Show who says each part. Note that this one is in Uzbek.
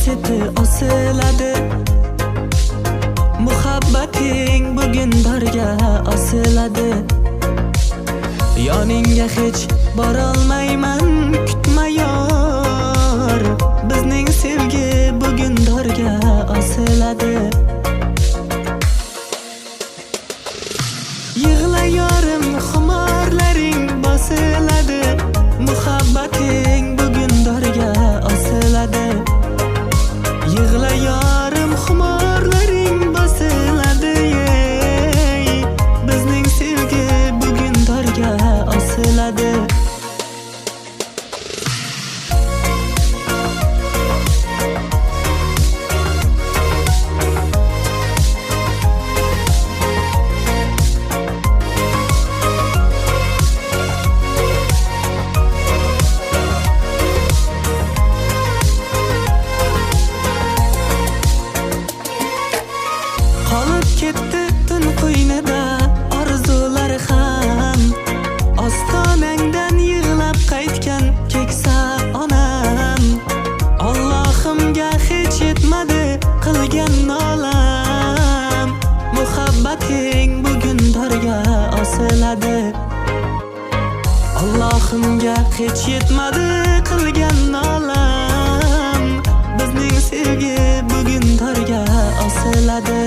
Speaker 1: keti osiladi. Muhabbating bugun dorga osiladi. Yoningga hech borolmayman, kutma yor. Bizning sevgi bugun dorga osiladi. Yig'la yorim, xumorlaring bosiladi. Muhabbating bugun dorga osiladi. Yig'la yorim, xumorlaring bosiladi. Bizning sevgi bugun dorga osiladi. Qolib ketdi tun qo'ynida orzular ham, ostonangdan yig'lab qaytgan keksa onam. Allohimga hech yetmadi qilgan nolam. Muhabbating bugun dorga osiladi. Allohimga hech yetmadi qilgan nolam. Bizning sevgi bugun dorga osiladi.